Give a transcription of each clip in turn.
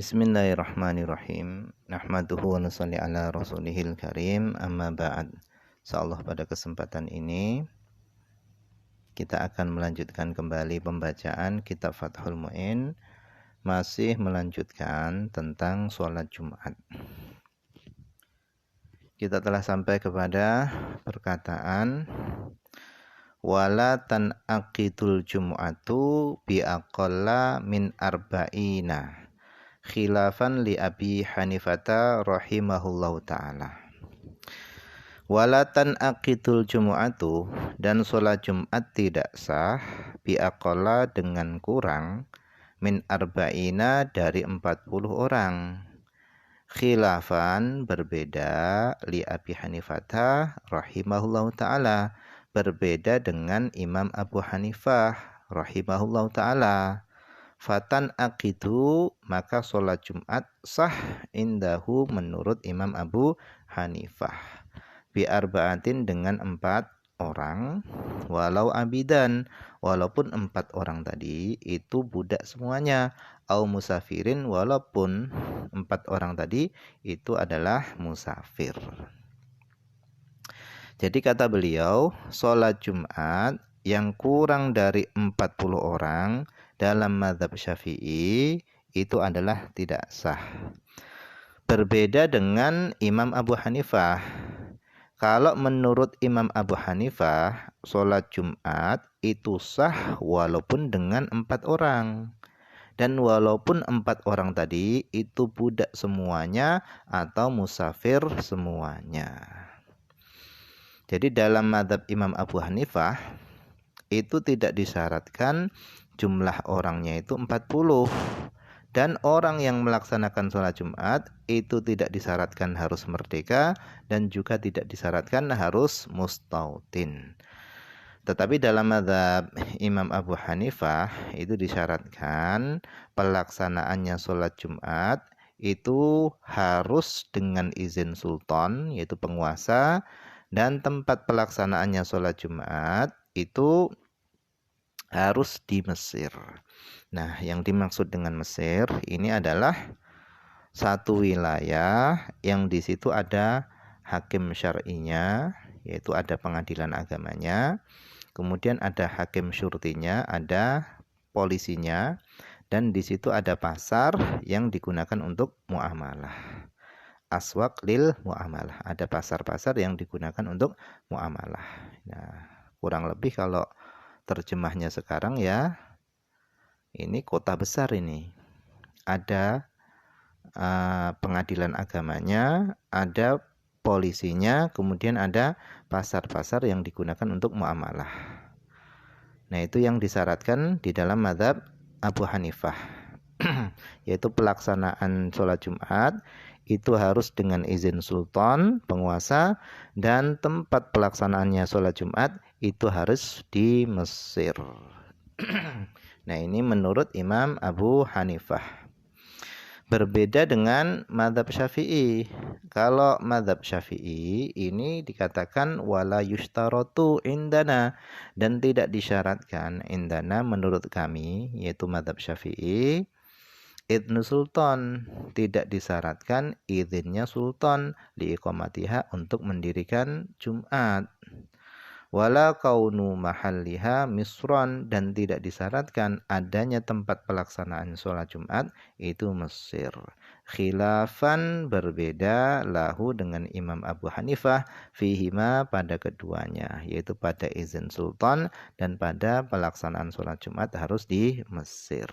Bismillahirrahmanirrahim. Nahmaduhu wa nusalli ala rasulihil karim. Amma ba'd. Insyaallah pada kesempatan ini kita akan melanjutkan kembali pembacaan kitab Fathul Mu'in, masih melanjutkan tentang sholat Jumat. Kita telah sampai kepada perkataan wala tanaqidul jum'atu bi aqalla min arba'ina khilafan li Abi Hanifata rahimahullahu ta'ala. Walatan aqidul jumu'atu, dan sholat Jumat tidak sah bi aqalla dengan kurang min arba'ina dari 40 orang. Khilafan berbeda li Abi Hanifata rahimahullahu ta'ala, berbeda dengan Imam Abu Hanifah rahimahullahu ta'ala. Fatan aqidu, maka sholat Jumat sah indahu menurut Imam Abu Hanifah bi arba'atin dengan 4 orang, walau abidan, walaupun 4 orang tadi itu budak semuanya, au musafirin, walaupun 4 orang tadi itu adalah musafir. Jadi kata beliau, sholat Jumat yang kurang dari 40 orang dalam mazhab Syafi'i itu adalah tidak sah. Berbeda dengan Imam Abu Hanifah. Kalau menurut Imam Abu Hanifah, sholat Jumat itu sah walaupun dengan 4 orang. Dan walaupun 4 orang tadi itu budak semuanya atau musafir semuanya. Jadi dalam mazhab Imam Abu Hanifah itu tidak disyaratkan jumlah orangnya itu 40. Dan orang yang melaksanakan sholat Jumat itu tidak disyaratkan harus merdeka dan juga tidak disyaratkan harus mustautin. Tetapi dalam mazhab Imam Abu Hanifah itu disyaratkan pelaksanaannya sholat Jumat itu harus dengan izin sultan, yaitu penguasa, dan tempat pelaksanaannya sholat Jumat itu harus di Mesir. Nah, yang dimaksud dengan Mesir ini adalah satu wilayah yang di situ ada hakim syar'inya, yaitu ada pengadilan agamanya, kemudian ada hakim syurtinya, ada polisinya, dan di situ ada pasar yang digunakan untuk muamalah. Aswaq lil muamalah, ada pasar-pasar yang digunakan untuk muamalah. Nah, kurang lebih kalau terjemahnya sekarang ya, ini kota besar ini. Ada pengadilan agamanya, ada polisinya, kemudian ada pasar-pasar yang digunakan untuk muamalah. Nah, itu yang disyaratkan di dalam mazhab Abu Hanifah. Yaitu pelaksanaan sholat Jumat itu harus dengan izin sultan, penguasa, dan tempat pelaksanaannya sholat Jumat itu harus di Mesir. Nah, ini menurut Imam Abu Hanifah. Berbeda dengan mazhab Syafi'i. Kalau mazhab Syafi'i ini dikatakan wala yushtaratu indana, dan tidak disyaratkan indana menurut kami, yaitu mazhab Syafi'i, idnu sultan, tidak disyaratkan izinnya sultan liiqamatiha untuk mendirikan Jumat. Wala kaunu mahalliha misran, dan tidak disyaratkan adanya tempat pelaksanaan sholat Jumat itu Mesir. Khilafan berbeda lahu dengan Imam Abu Hanifah fihima pada keduanya, yaitu pada izin sultan dan pada pelaksanaan sholat Jumat harus di Mesir.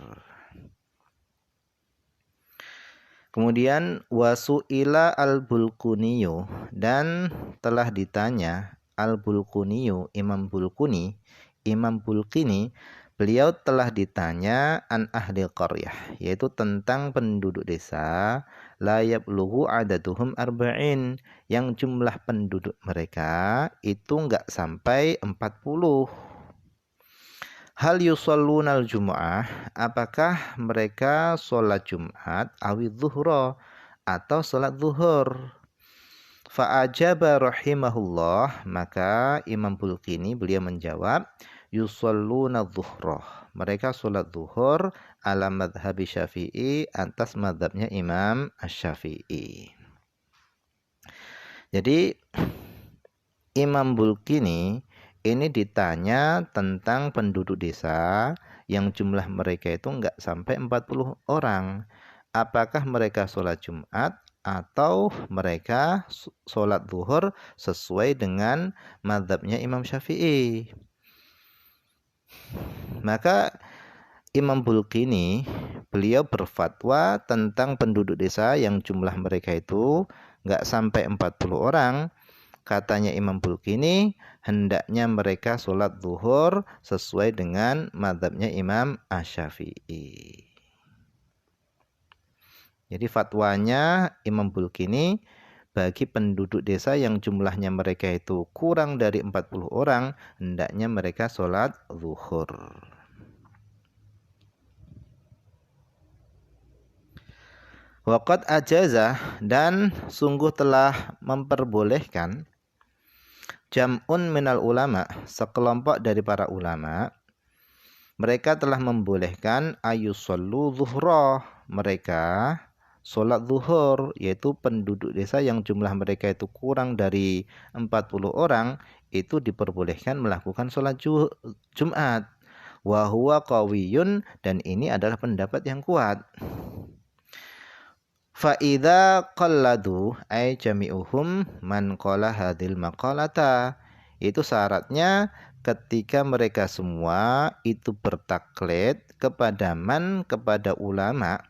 Kemudian wasu'ila al-Bulquniyu, dan telah ditanya al-Bulquniyu, Imam Bulquni, Imam Bulqini, beliau telah ditanya an ahli qaryah, yaitu tentang penduduk desa la yablughu adaduhum arba'in, yang jumlah penduduk mereka itu enggak sampai 40. Hal yusallunal jumu'ah, apakah mereka sholat Jumat awi zuhra, atau sholat zuhur? Fa'ajaba rahimahullah, maka Imam Bulqini beliau menjawab yusalluna dhuhrah. Mereka sholat zuhur ala madhabi Syafi'i, atas madhabnya Imam Asy-Syafi'i. Jadi Imam Bulkini ini ditanya tentang penduduk desa yang jumlah mereka itu enggak sampai 40 orang. Apakah mereka sholat Jumat atau mereka sholat zuhur sesuai dengan mazhabnya Imam Syafi'i? Maka Imam Bulkini beliau berfatwa tentang penduduk desa yang jumlah mereka itu enggak sampai 40 orang. Katanya Imam Bulkini, hendaknya mereka sholat zuhur sesuai dengan mazhabnya Imam Asy-Syafi'i. Jadi fatwanya Imam Bulkini, bagi penduduk desa yang jumlahnya mereka itu kurang dari 40 orang, hendaknya mereka sholat zuhur. Waqad ajazah, dan sungguh telah memperbolehkan, jam'un minal ulama, sekelompok dari para ulama, mereka telah membolehkan ayusallu zuhra, mereka sholat zuhur, yaitu penduduk desa yang jumlah mereka itu kurang dari 40 orang, itu diperbolehkan melakukan sholat Jumat. Wa huwa qawiyun, dan ini adalah pendapat yang kuat. Fa'idha qalladu ay jami'uhum man qala hadil maqalata. Itu syaratnya ketika mereka semua itu bertaklid kepada ulama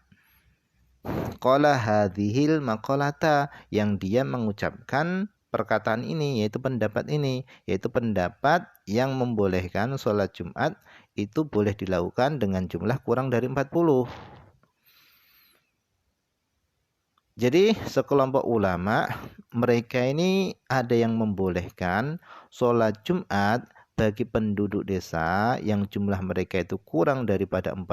qala hadhil maqalata, yang dia mengucapkan perkataan ini, yaitu pendapat ini, yaitu pendapat yang membolehkan sholat Jumat itu boleh dilakukan dengan jumlah kurang dari 40. Jadi sekelompok ulama mereka ini ada yang membolehkan sholat Jumat bagi penduduk desa yang jumlah mereka itu kurang daripada 40,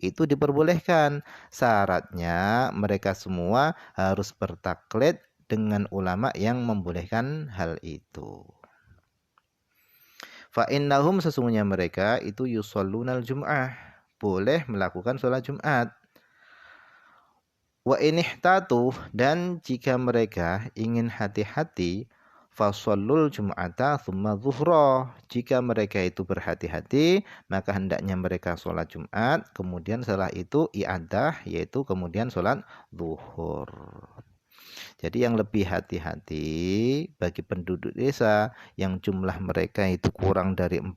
itu diperbolehkan. Syaratnya mereka semua harus bertaklid dengan ulama yang membolehkan hal itu. Fa innahum, sesungguhnya mereka itu yusallunal jum'ah, boleh melakukan sholat Jumat. Wa inihtatu, dan jika mereka ingin hati-hati, fasallul jum'ata thumma zuhra, jika mereka itu berhati-hati, maka hendaknya mereka sholat Jumat, kemudian setelah itu i'adah, yaitu kemudian sholat zuhur. Jadi yang lebih hati-hati bagi penduduk desa yang jumlah mereka itu kurang dari 40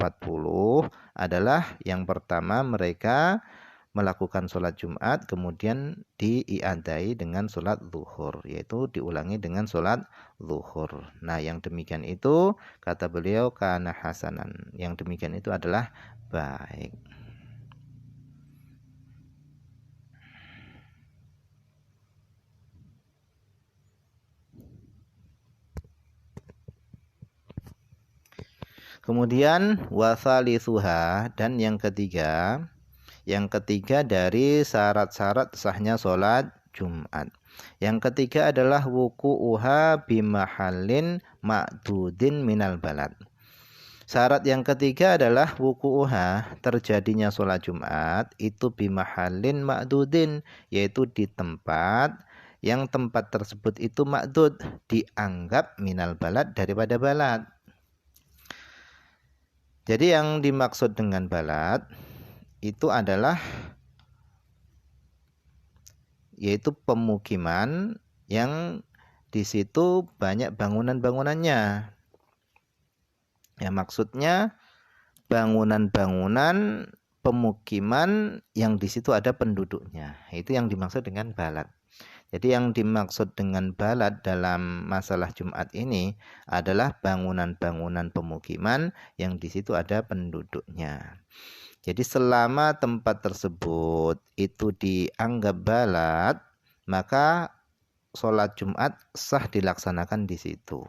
adalah yang pertama, mereka melakukan sholat Jumat kemudian diiadai dengan sholat zuhur, yaitu diulangi dengan sholat zuhur. Nah, yang demikian itu kata beliau kana hasanan, yang demikian itu adalah baik. Kemudian wasalisuha, dan yang ketiga dari syarat-syarat sahnya sholat Jumat. Yang ketiga adalah wuku'uha bimahallin ma'dudin minal balad. Syarat yang ketiga adalah wuku'uha, terjadinya sholat Jumat itu bimahallin ma'dudin, yaitu di tempat yang tempat tersebut itu ma'dud, dianggap minal balad, daripada balad. Jadi yang dimaksud dengan balad itu adalah yaitu pemukiman yang di situ banyak bangunan-bangunannya. Ya, maksudnya bangunan-bangunan pemukiman yang di situ ada penduduknya. Itu yang dimaksud dengan balad. Jadi yang dimaksud dengan balad dalam masalah Jumat ini adalah bangunan-bangunan pemukiman yang di situ ada penduduknya. Jadi selama tempat tersebut itu dianggap balad, maka sholat Jumat sah dilaksanakan di situ.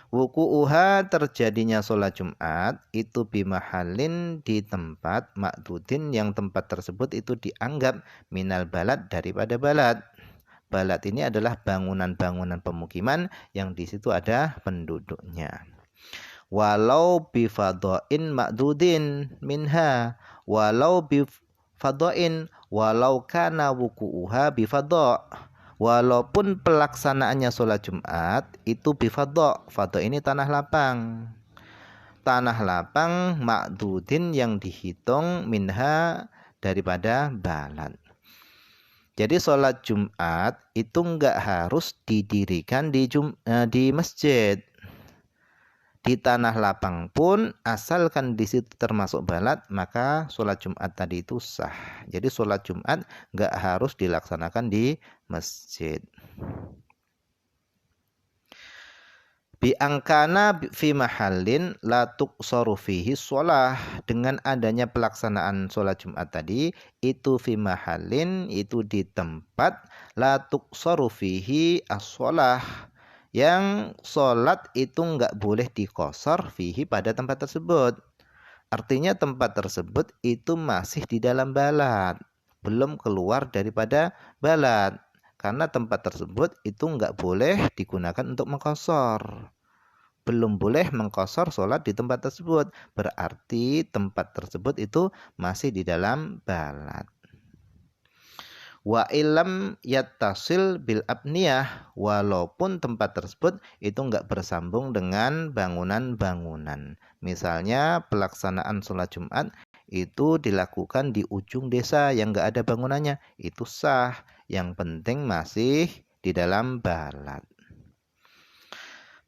Wuku'uha, terjadinya sholat Jumat itu bimahallin, di tempat ma'dudin, yang tempat tersebut itu dianggap minal balad, daripada balad. Balad ini adalah bangunan-bangunan pemukiman yang di situ ada penduduknya. walau bifadhain ma'dudin minha, walau bifadhain, walau kana wuku'uha bifadha, walaupun pelaksanaannya sholat Jumat itu bifadha. Fadha ini tanah lapang. Tanah lapang ma'dudin yang dihitung minha daripada balad. Jadi sholat Jumat itu enggak harus didirikan di masjid. Di tanah lapang pun asalkan di situ termasuk balad, maka sholat Jumat tadi itu sah. Jadi sholat Jumat enggak harus dilaksanakan di masjid. Bi angkana fi mahallin la tuqsaru fihi shalah, dengan adanya pelaksanaan sholat Jumat tadi itu fi mahallin, itu di tempat la tuqsaru fihi as-shalah, yang sholat itu enggak boleh dikosor fihi pada tempat tersebut. Artinya tempat tersebut itu masih di dalam balad, belum keluar daripada balad, karena tempat tersebut itu enggak boleh digunakan untuk mengkosor. Belum boleh mengkosor sholat di tempat tersebut, berarti tempat tersebut itu masih di dalam balad. Wa ilam yattasil bil abniyah, walaupun tempat tersebut itu enggak bersambung dengan bangunan-bangunan. Misalnya pelaksanaan sholat Jumat itu dilakukan di ujung desa yang enggak ada bangunannya, itu sah. Yang penting masih di dalam balad.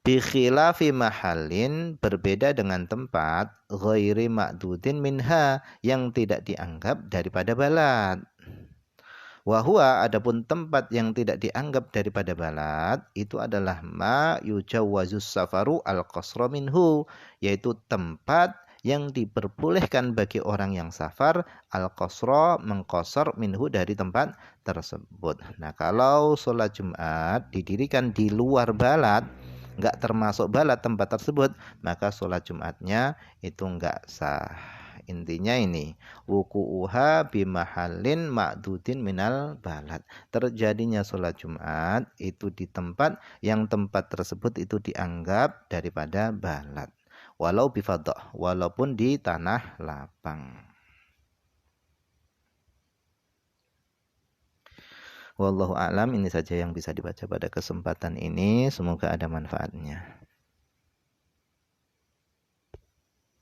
Bi khilafi mahallin, berbeda dengan tempat ghairi ma'dudin minha, yang tidak dianggap daripada balad. Wa huwa, adapun tempat yang tidak dianggap daripada balad itu adalah ma yujawwazus safaru al-qasra minhu, yaitu tempat yang diperbolehkan bagi orang yang safar al-qasra, mengqasar, minhu, dari tempat tersebut. Nah, kalau sholat Jumat didirikan di luar balad, enggak termasuk balad tempat tersebut, maka sholat Jumatnya itu enggak sah. Intinya ini, wuku'uha bimahallin ma'dudin minal balad. Terjadinya sholat Jumat itu di tempat yang tempat tersebut itu dianggap daripada balad. Walau bifadha, walaupun di tanah lapang. Wallahu a'lam, ini saja yang bisa dibaca pada kesempatan ini. Semoga ada manfaatnya.